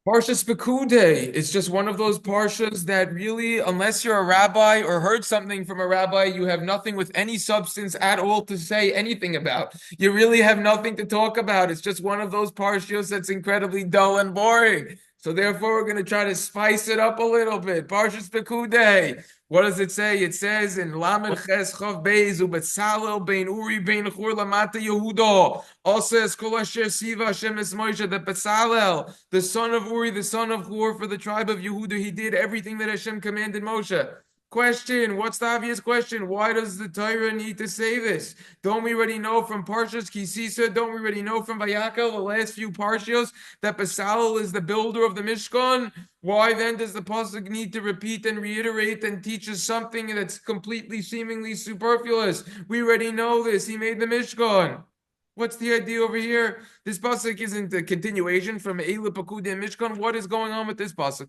Parshas Pekudei is just one of those parshas that really, unless you're a rabbi or heard something from a rabbi, you have nothing with any substance at all to say anything about. You really have nothing to talk about. It's just one of those parshas that's incredibly dull and boring. So therefore, we're going to try to spice it up a little bit. Parshas Pekudei. What does it say? It says in Lamed Ches Chav Beis Ubetzalel Bein Uri Bein Chur Lamata Yehudo. Also says Kol Asher Siva Hashem Es Moshe, that Betzalel, the son of Uri, the son of Hur, for the tribe of Yehuda, he did everything that Hashem commanded Moshe. Question, what's the obvious question? Why does the Torah need to say this? Don't we already know from Parshas Kisisa, don't we already know from Vayakel, the last few Parshas, that Besalel is the builder of the Mishkan? Why then does the Pasuk need to repeat and reiterate and teach us something that's completely seemingly superfluous? We already know this. He made the Mishkan. What's the idea over here? This pasuk isn't a continuation from Eila Pekudei and Mishkan. What is going on with this pasuk?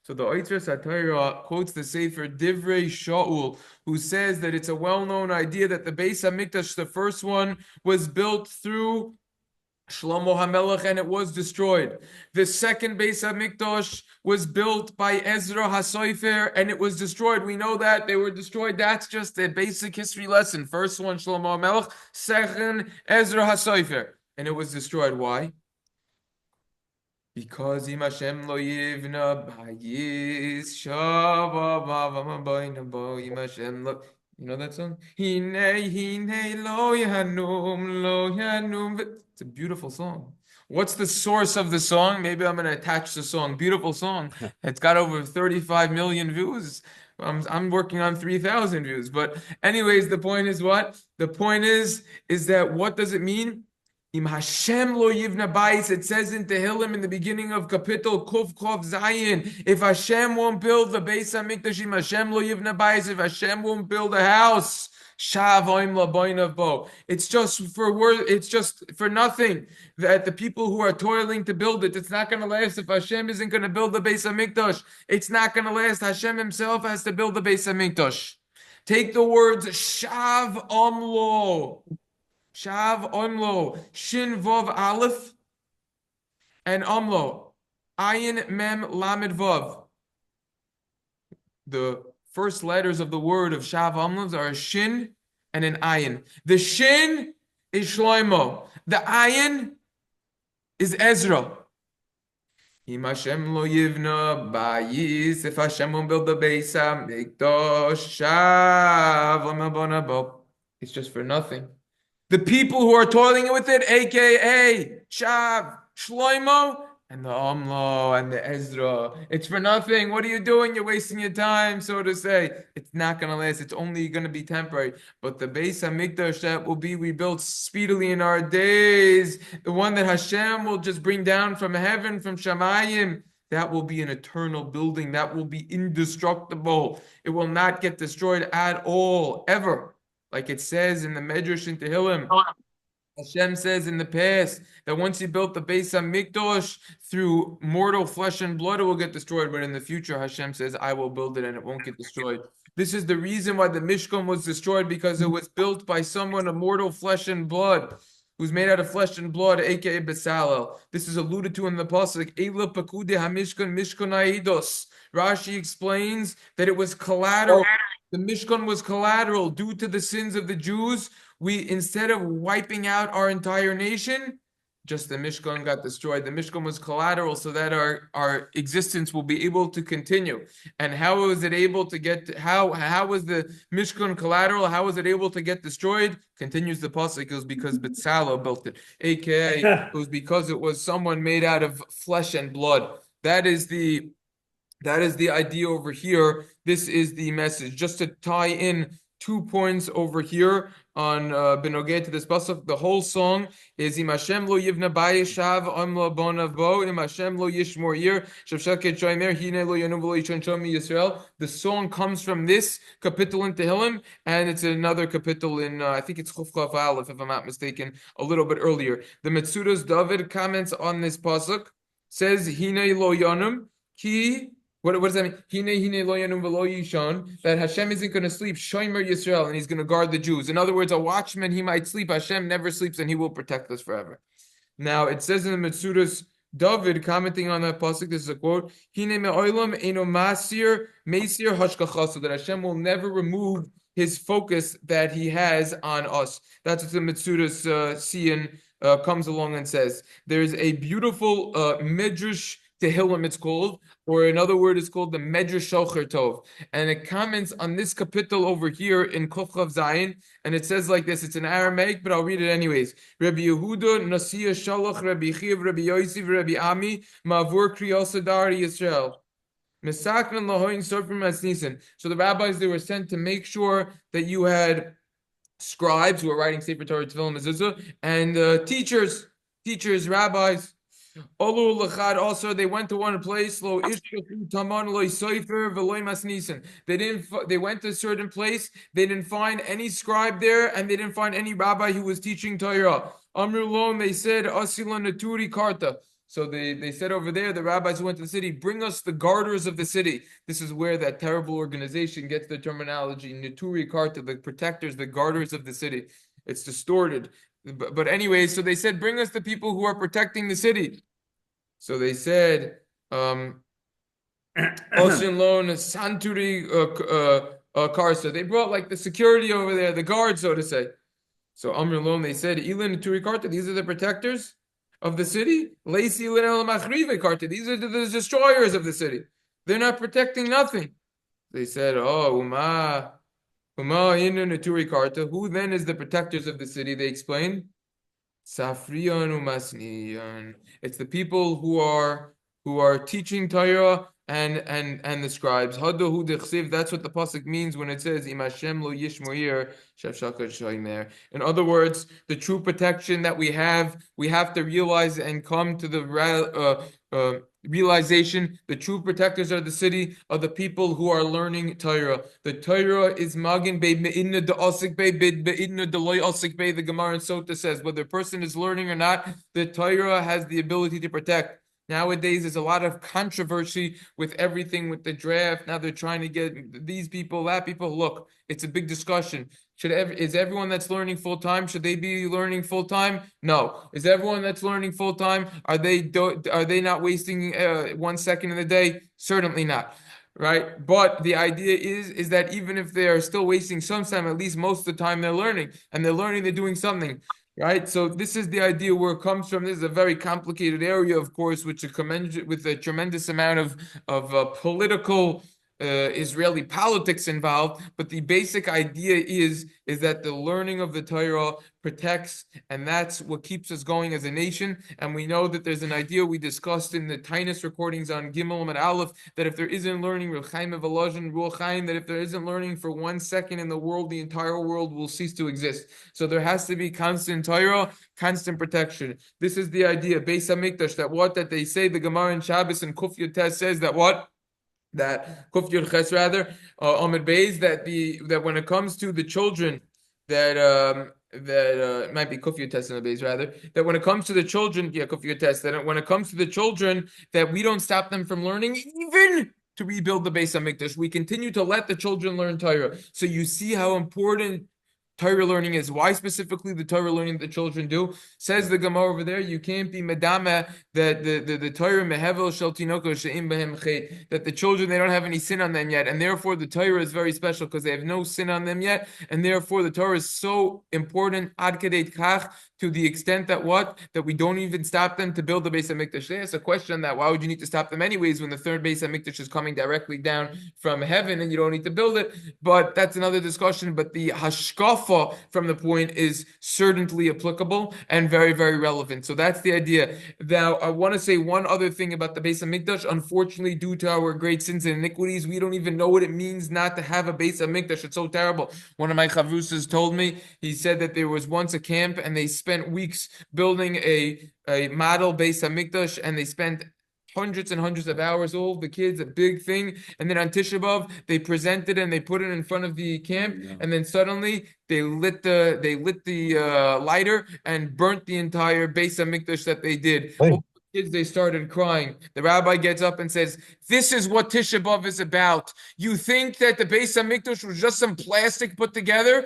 So the Oitzer Satira quotes the Sefer Divrei Shaul, who says that it's a well-known idea that the Beis Hamikdash, the first one, was built through Shlomo HaMelech, and it was destroyed. The second Beis Hamikdash was built by Ezra HaSofer, and it was destroyed. We know that they were destroyed. That's just a basic history lesson. First one, Shlomo HaMelech. Second, Ezra HaSofer. And it was destroyed. Why? Because Im Hashem lo yivna bayis shava bava mabayna bo Im Hashem lo. You know that song? Hine hine lo yanum. It's a beautiful song. What's the source of the song? Maybe I'm going to attach the song. Beautiful song. It's got over 35 million views. I'm working on 3,000 views. But anyways, the point is what? The point is that what does it mean? Im Hashem lo yivna bayis, it says in Tehillim in the beginning of Kapitel Kuf Kov Zayin, if Hashem won't build the Beis Hamikdash, Im Hashem lo yivna bayis, if Hashem won't build a house, Shav oim laboinav bo. It's just for word. It's just for nothing. That the people who are toiling to build it, it's not going to last. If Hashem isn't going to build the Beis Hamikdash, it's not going to last. Hashem Himself has to build the Beis Hamikdash. Take the words Shav omlo. Shav Omlo, Shin Vav Aleph, and Omlo, Ayin Mem Lamed Vav. The first letters of the word of Shav Omlo are a Shin and an Ayin. The Shin is Shloimo. The Ayin is Ezra. Im Hashem lo yivna bayis, if Hashem won't build the Beis Hamikdash, Shav Omabona Bo. It's just for nothing. The people who are toiling with it, aka Shav, Shloimo, and the Omlo and the Ezra. It's for nothing. What are you doing? You're wasting your time, so to say. It's not going to last. It's only going to be temporary. But the Beis Hamikdash that will be rebuilt speedily in our days, the one that Hashem will just bring down from heaven, from Shamayim, that will be an eternal building. That will be indestructible. It will not get destroyed at all, ever. Like it says in the Medrash in Tehillim, Hashem says in the past that once He built the Beis Hamikdash through mortal flesh and blood, it will get destroyed. But in the future, Hashem says, I will build it and it won't get destroyed. This is the reason why the Mishkan was destroyed, because it was built by someone of mortal flesh and blood, who's made out of flesh and blood, aka Besalel. This is alluded to in the pasuk, Eila Pekudei HaMishkan Mishkan Aidos. Rashi explains that it was collateral. The Mishkan was collateral due to the sins of the Jews. We, instead of wiping out our entire nation, just the Mishkan got destroyed. The Mishkan was collateral so that our existence will be able to continue. And how was it able to get, how was the Mishkan collateral? How was it able to get destroyed? Continues the pasuk, it was because Betzalel built it. AKA, it was because it was someone made out of flesh and blood. That is the idea over here. This is the message. Just to tie in 2 points over here on Benogeh to this pasuk, the whole song is Im Hashem lo yivna bayis shav omlo bonav bo Im Hashem lo yishmor yir shavshaket shoymer hine lo yanum v'lo yishon shomi Yisrael. The song comes from this kapitel in Tehillim, and it's another kapitel in I think it's Chuf Chaf Aleph, if I'm not mistaken, a little bit earlier. The Metzudas David comments on this pasuk, says hine lo yanum ki. What does that mean? Hine lo yanum v'lo yishon, that Hashem isn't going to sleep, shomer Yisrael, and He's going to guard the Jews. In other words, a watchman, he might sleep. Hashem never sleeps, and He will protect us forever. Now, it says in the Metzudas David commenting on that pasuk, this is a quote: "Hine me'olam eino masir hashkacha," that Hashem will never remove His focus that He has on us. That's what the Mitzudas Sian comes along and says. There's a beautiful Midrash Tehillim, it's called, or another word is called the Medrash Shocher Tov, and it comments on this capital over here in Kof Chav Zayin, and it says like this. It's in Aramaic, but I'll read it anyways. Rabbi Yehuda Nasiya Shalach Rabbi Chiv Rabbi Yosef Rabbi Ami Mavur Kriyosadari Yisrael. So the rabbis, they were sent to make sure that you had scribes who were writing Sefer Torah, Tefillah, Mezuzah, and teachers, rabbis. Also, they went to one place. They went to a certain place. They didn't find any scribe there, and they didn't find any rabbi who was teaching Torah. Amrulon, they said, Asila Naturi Karta. So they said over there, the rabbis who went to the city, bring us the garters of the city. This is where that terrible organization gets the terminology, Naturi Karta, the protectors, the garters of the city. It's distorted. But anyway, so they said, bring us the people who are protecting the city. So they said, Ocean Loan, Santuri Karsa. They brought like the security over there, the guard, so to say. So Amr Loan, they said, Ilan Turi Karta, these are the protectors of the city. Lacy Ilan El Machrive Karta, these are the destroyers of the city. They're not protecting nothing. They said, oh, Uma Inu Naturi Karta. Who then is the protectors of the city? They explained. Safriyan umasniyan. It's the people who are teaching Torah and the scribes. Hadahu dechsiv. That's what the pasuk means when it says Im Hashem lo yishmoir shevshakar shoymer. In other words, the true protection that we have to realize and come to the realization. The true protectors of the city are the people who are learning Torah. The Torah is magin be me'inna de asik be be'inna de loy asik be. The Gemara in Sota says whether a person is learning or not, the Torah has the ability to protect. Nowadays, there's a lot of controversy with everything with the draft. Now they're trying to get these people, that people. Look, it's a big discussion. Is everyone that's learning full time? Should they be learning full time? No. Is everyone that's learning full time? Are they not wasting 1 second in the day? Certainly not. Right, but the idea is that even if they are still wasting some time, at least most of the time they're learning, and they're doing something. Right, so this is the idea where it comes from. This is a very complicated area, of course, with a tremendous amount of political Israeli politics involved. But the basic idea is that the learning of the Torah protects, and that's what keeps us going as a nation. And we know that there's an idea we discussed in the Tainus recordings on Gimel and Aleph, that if there isn't learning, that if there isn't learning for 1 second in the world, the entire world will cease to exist. So there has to be constant Torah, constant protection. This is the idea. Beis Hamikdash, that they say, the Gemara in Shabbos and Kuf Yotes says that Kuf Yud Ches rather, Amid Beis, that when it comes to the children, it might be Kuf Yud Tes in the Beis rather, that when it comes to the children, Kuf Yud Tes, that when it comes to the children, that we don't stop them from learning even to rebuild the Beis Hamikdash. We continue to let the children learn Torah. So you see how important Torah learning is. Why specifically the Torah learning that the children do? Says the Gemara over there, you can't be medama that the Torah mehevel shel tinoko she'im behem chet, that the children, they don't have any sin on them yet, and therefore the Torah is very special because they have no sin on them yet, and therefore the Torah is so important ad kedei kach, to the extent that we don't even stop them to build the Beis Hamikdash. There's a question on that. Why would you need to stop them anyways when the third Beis Hamikdash is coming directly down from heaven and you don't need to build it? But that's another discussion. But the hashkafa from the point is certainly applicable and very, very relevant. So that's the idea. Now, I want to say one other thing about the Beis Hamikdash. Unfortunately, due to our great sins and iniquities, we don't even know what it means not to have a Beis Hamikdash. It's so terrible. One of my chavrusas told me, he said that there was once a camp and they spent weeks building a model Beis Hamikdash, and they spent hundreds and hundreds of hours, all the kids, a big thing. And then on Tisha B'Av, they presented and they put it in front of the camp, and then suddenly they lit the lighter and burnt the entire Beis Hamikdash that they did. All the kids, they started crying. The rabbi gets up and says, "This is what Tisha B'Av is about. You think that the Beis Hamikdash was just some plastic put together?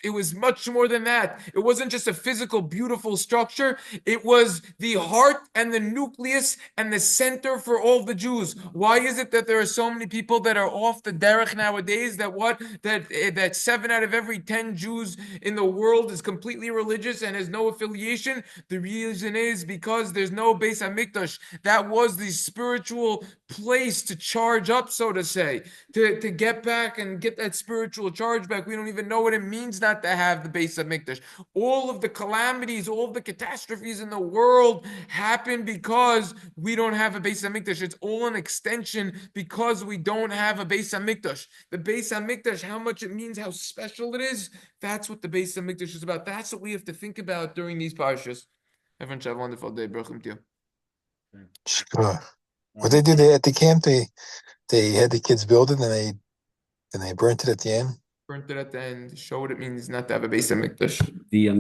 It was much more than that. It wasn't just a physical, beautiful structure. It was the heart and the nucleus and the center for all the Jews. Why is it that there are so many people that are off the derech nowadays? That 7 out of every 10 Jews in the world is completely religious and has no affiliation. The reason is because there's no Beis Hamikdash. That was the spiritual place to charge up, so to say, to get back and get that spiritual charge back. We don't even know what it means not to have the Beis Hamikdash. All of the calamities, all of the catastrophes in the world happen because we don't have a Beis Hamikdash. It's all an extension because we don't have a Beis Hamikdash. The Beis Hamikdash, how much it means, how special it is, that's what the Beis Hamikdash is about. That's what we have to think about during these parshas. Everyone should have a wonderful day. Baruch to you. Sure. What they do at the camp, they had the kids build it and they burnt it at the end. Burnt it at the end. Show what it means not to have a Beis Hamikdash.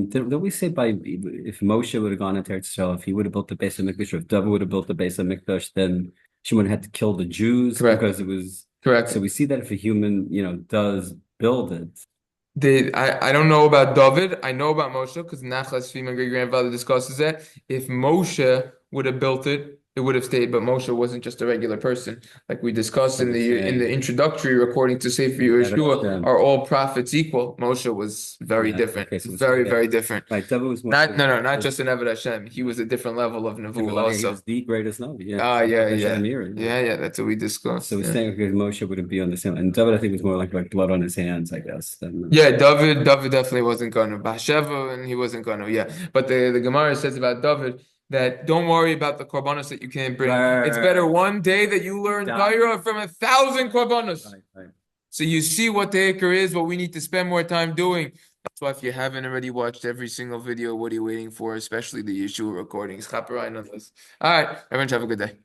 Did we say if Moshe would have gone into Eretz Yisrael, if he would have built the Beis Hamikdash, or if David would have built the Beis Hamikdash, then Shimon had to kill the Jews because it was correct. So we see that if a human, does build it. I don't know about David. I know about Moshe because Nachlas, my great grandfather, discusses that. If Moshe would have built it, it would have stayed. But Moshe wasn't just a regular person, like we discussed in the introductory recording to Sefer Yeshua. Are all prophets equal? Moshe was very different, very different. Right, David was not just an Eved Hashem. He was a different level of Nevuah also. He was the greatest Navi. Yeah. That's what we discussed. So we're saying Moshe wouldn't be on the same. And David, I think, was more like blood on his hands, I guess. David definitely wasn't going to Bathsheba, and he wasn't going to. Yeah, but the Gemara says about David that don't worry about the korbanos that you can't bring. It's better one day that you learn Torah from 1,000 korbanos. Right. So you see what the hikr is, what we need to spend more time doing. That's why if you haven't already watched every single video, what are you waiting for? Especially the Yeshua recordings. Chaperai on this. All right, everyone have a good day.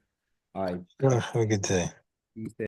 All right. Have a good day.